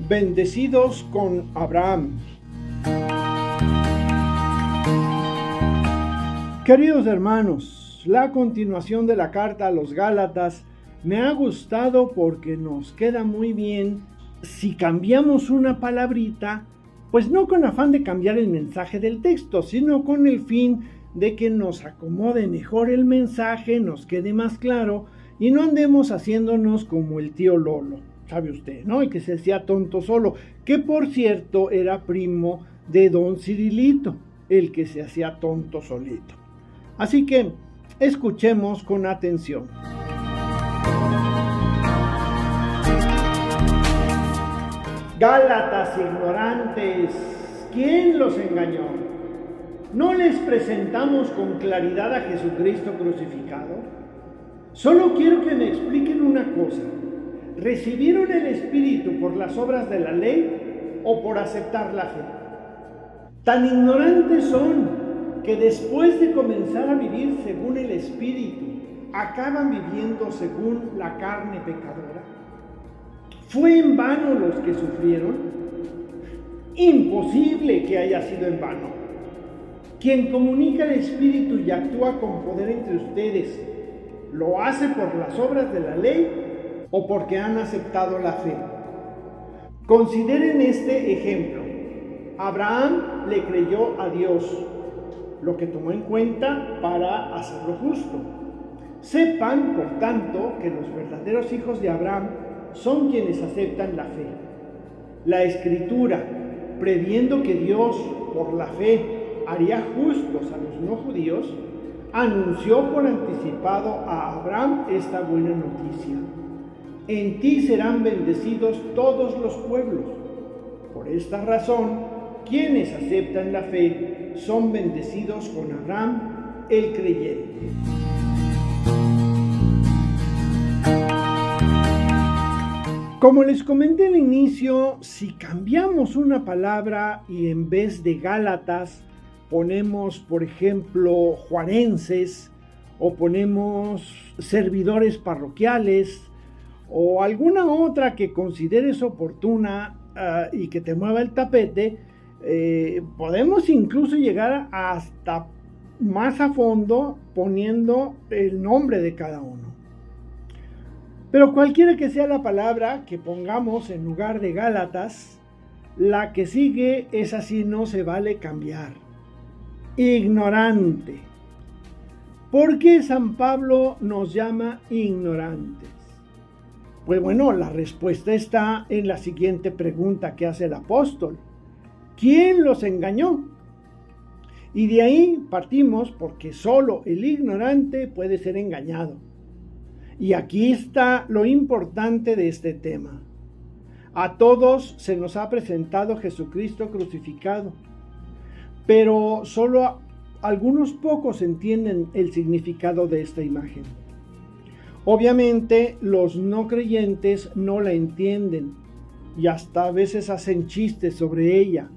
Bendecidos con Abraham. Queridos hermanos, la continuación de la carta a los Gálatas me ha gustado porque nos queda muy bien si cambiamos una palabrita, pues no con afán de cambiar el mensaje del texto, sino con el fin de que nos acomode mejor el mensaje, nos quede más claro y no andemos haciéndonos como el tío Lolo, sabe usted, ¿no? El que se hacía tonto solo, que por cierto era primo de don Cirilito, el que se hacía tonto solito. Así que escuchemos con atención. Gálatas ignorantes, ¿quién los engañó? ¿No les presentamos con claridad a Jesucristo crucificado? Solo quiero que me expliquen una cosa. ¿Recibieron el Espíritu por las obras de la ley o por aceptar la fe? Tan ignorantes son que después de comenzar a vivir según el Espíritu, acaban viviendo según la carne pecadora. ¿Fue en vano los que sufrieron? Imposible que haya sido en vano. Quien comunica el Espíritu y actúa con poder entre ustedes, ¿lo hace por las obras de la ley o porque han aceptado la fe? Consideren este ejemplo. Abraham le creyó a Dios, lo que tomó en cuenta para hacerlo justo. Sepan, por tanto, que los verdaderos hijos de Abraham son quienes aceptan la fe. La Escritura, previendo que Dios, por la fe, haría justos a los no judíos, anunció por anticipado a Abraham esta buena noticia. En ti serán bendecidos todos los pueblos. Por esta razón, quienes aceptan la fe son bendecidos con Abraham, el creyente. Como les comenté al inicio, si cambiamos una palabra y en vez de Gálatas ponemos, por ejemplo, juarenses, o ponemos servidores parroquiales, o alguna otra que consideres oportuna y que te mueva el tapete, podemos incluso llegar hasta más a fondo poniendo el nombre de cada uno. Pero cualquiera que sea la palabra que pongamos en lugar de Gálatas, la que sigue es así, no se vale cambiar. Ignorante. ¿Por qué San Pablo nos llama ignorantes? Pues bueno, la respuesta está en la siguiente pregunta que hace el apóstol. ¿Quién los engañó? Y de ahí partimos porque solo el ignorante puede ser engañado. Y aquí está lo importante de este tema. A todos se nos ha presentado Jesucristo crucificado, pero solo algunos pocos entienden el significado de esta imagen. Obviamente los no creyentes no la entienden y hasta a veces hacen chistes sobre ella.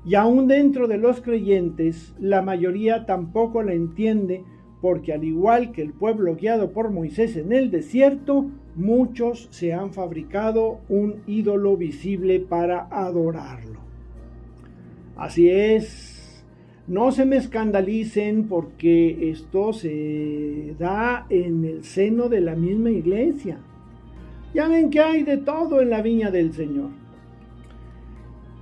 Y aún dentro de los creyentes, la mayoría tampoco la entiende porque al igual que el pueblo guiado por Moisés en el desierto, muchos se han fabricado un ídolo visible para adorarlo. Así es, no se me escandalicen porque esto se da en el seno de la misma iglesia. Ya ven que hay de todo en la viña del Señor.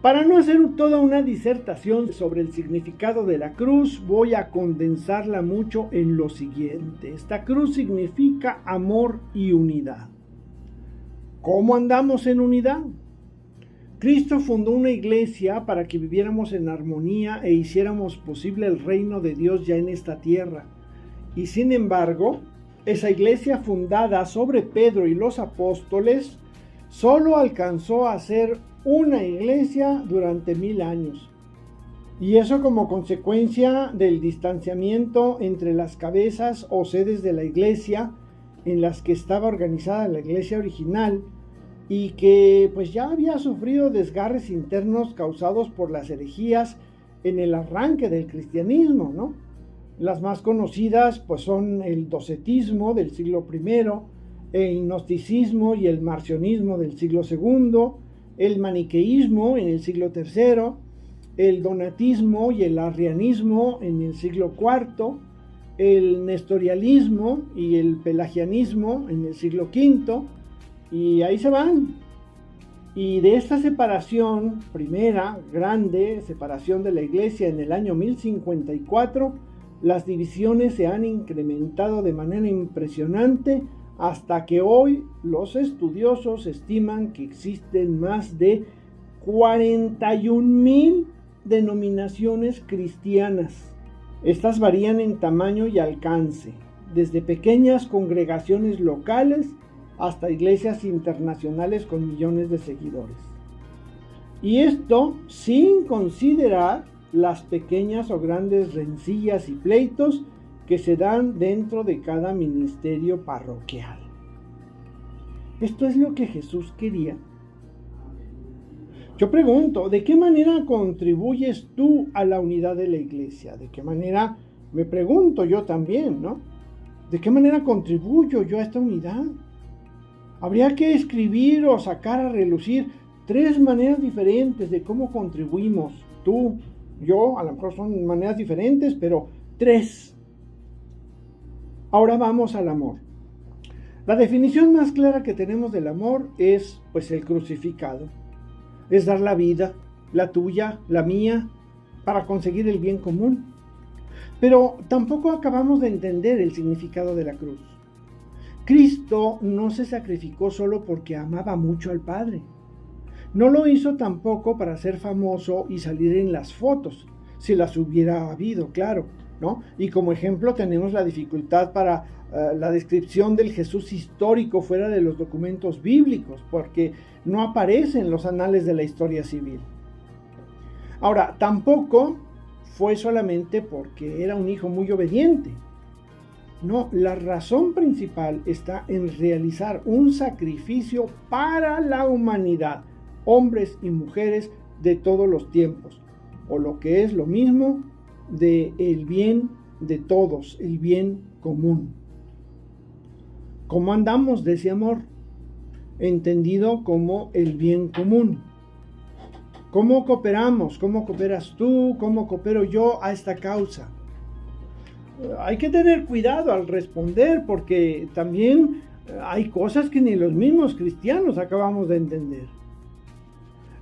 Para no hacer toda una disertación sobre el significado de la cruz, voy a condensarla mucho en lo siguiente. Esta cruz significa amor y unidad. ¿Cómo andamos en unidad? Cristo fundó una iglesia para que viviéramos en armonía e hiciéramos posible el reino de Dios ya en esta tierra. Y sin embargo, esa iglesia fundada sobre Pedro y los apóstoles solo alcanzó a ser una iglesia durante 1000 años. Y eso como consecuencia del distanciamiento entre las cabezas o sedes de la iglesia en las que estaba organizada la iglesia original y que pues ya había sufrido desgarres internos causados por las herejías en el arranque del cristianismo, ¿no? Las más conocidas pues son el docetismo del siglo I, el gnosticismo y el marcionismo del siglo II, el maniqueísmo en el siglo III, el donatismo y el arrianismo en el siglo IV, el nestorialismo y el pelagianismo en el siglo V, y ahí se van. Y de esta separación, primera, grande separación de la Iglesia en el año 1054, las divisiones se han incrementado de manera impresionante hasta que hoy los estudiosos estiman que existen más de 41,000 denominaciones cristianas. Estas varían en tamaño y alcance, desde pequeñas congregaciones locales hasta iglesias internacionales con millones de seguidores. Y esto sin considerar las pequeñas o grandes rencillas y pleitos que se dan dentro de cada ministerio parroquial. ¿Esto es lo que Jesús quería? Yo pregunto, ¿de qué manera contribuyes tú a la unidad de la iglesia? ¿De qué manera, me pregunto yo también, ¿no? ¿De qué manera contribuyo yo a esta unidad? Habría que escribir o sacar a relucir 3 maneras diferentes de cómo contribuimos. Tú, yo, a lo mejor son maneras diferentes, pero 3. Ahora vamos al amor. La definición más clara que tenemos del amor es, pues, el crucificado. Es dar la vida, la tuya, la mía, para conseguir el bien común. Pero tampoco acabamos de entender el significado de la cruz. Cristo no se sacrificó solo porque amaba mucho al Padre. No lo hizo tampoco para ser famoso y salir en las fotos, si las hubiera habido, claro, ¿no? Y como ejemplo tenemos la dificultad para la descripción del Jesús histórico fuera de los documentos bíblicos, porque no aparece en los anales de la historia civil. Ahora, tampoco fue solamente porque era un hijo muy obediente. No, la razón principal está en realizar un sacrificio para la humanidad, hombres y mujeres de todos los tiempos, o lo que es lo mismo, de el bien de todos, el bien común. ¿Cómo andamos de ese amor? Entendido como el bien común. ¿Cómo cooperamos? ¿Cómo cooperas tú? ¿Cómo coopero yo a esta causa? Hay que tener cuidado al responder, porque también hay cosas que ni los mismos cristianos acabamos de entender.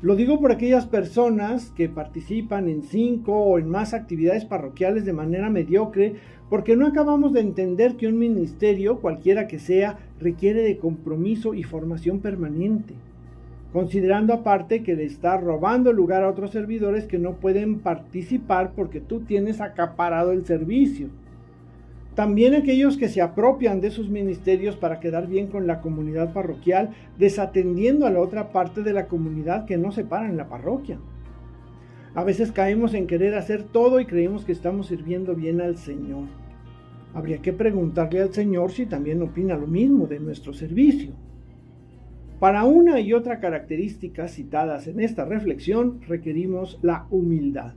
Lo digo por aquellas personas que participan en 5 o en más actividades parroquiales de manera mediocre, porque no acabamos de entender que un ministerio, cualquiera que sea, requiere de compromiso y formación permanente, considerando aparte que le está robando lugar a otros servidores que no pueden participar porque tú tienes acaparado el servicio. También aquellos que se apropian de sus ministerios para quedar bien con la comunidad parroquial, desatendiendo a la otra parte de la comunidad que no se para en la parroquia. A veces caemos en querer hacer todo y creemos que estamos sirviendo bien al Señor. Habría que preguntarle al Señor si también opina lo mismo de nuestro servicio. Para una y otra característica citadas en esta reflexión requerimos la humildad.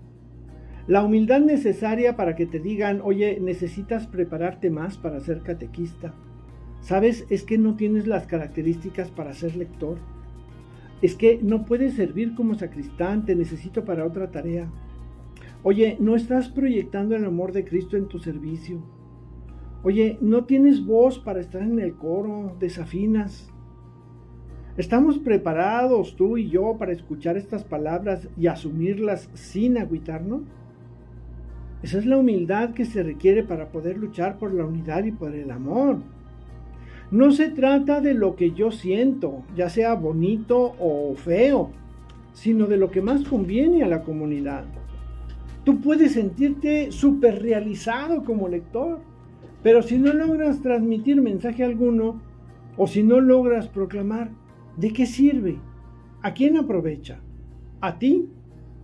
La humildad necesaria para que te digan, oye, necesitas prepararte más para ser catequista. ¿Sabes? Es que no tienes las características para ser lector. Es que no puedes servir como sacristán, te necesito para otra tarea. Oye, no estás proyectando el amor de Cristo en tu servicio. Oye, no tienes voz para estar en el coro, desafinas. ¿Estamos preparados tú y yo para escuchar estas palabras y asumirlas sin agüitarnos? Esa es la humildad que se requiere para poder luchar por la unidad y por el amor. No se trata de lo que yo siento, ya sea bonito o feo, sino de lo que más conviene a la comunidad. Tú puedes sentirte súper realizado como lector, pero si no logras transmitir mensaje alguno, o si no logras proclamar, ¿de qué sirve? ¿A quién aprovecha? ¿A ti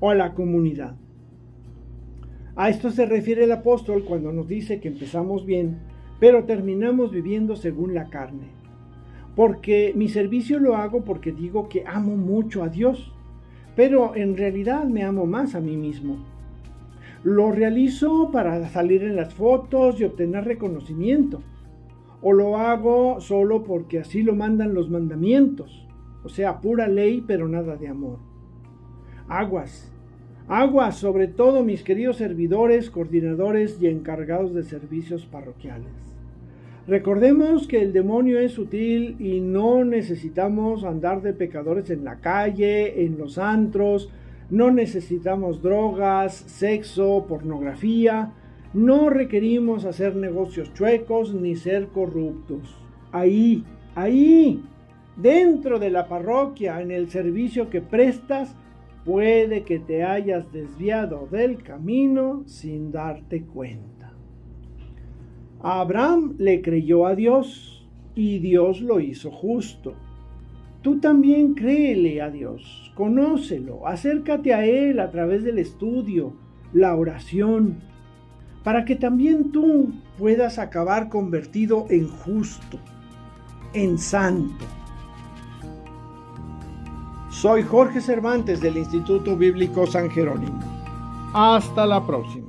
o a la comunidad? A esto se refiere el apóstol cuando nos dice que empezamos bien, pero terminamos viviendo según la carne. Porque mi servicio lo hago porque digo que amo mucho a Dios, pero en realidad me amo más a mí mismo. Lo realizo para salir en las fotos y obtener reconocimiento. o lo hago solo porque así lo mandan los mandamientos, o sea, pura ley pero nada de amor. Aguas, aguas, sobre todo mis queridos servidores, coordinadores y encargados de servicios parroquiales. Recordemos que el demonio es sutil y no necesitamos andar de pecadores en la calle, en los antros, no necesitamos drogas, sexo, pornografía, no requerimos hacer negocios chuecos ni ser corruptos. Ahí, dentro de la parroquia, en el servicio que prestas, puede que te hayas desviado del camino sin darte cuenta. Abraham le creyó a Dios y Dios lo hizo justo. Tú también créele a Dios, conócelo, acércate a Él a través del estudio, la oración, para que también tú puedas acabar convertido en justo, en santo. Soy Jorge Cervantes del Instituto Bíblico San Jerónimo. Hasta la próxima.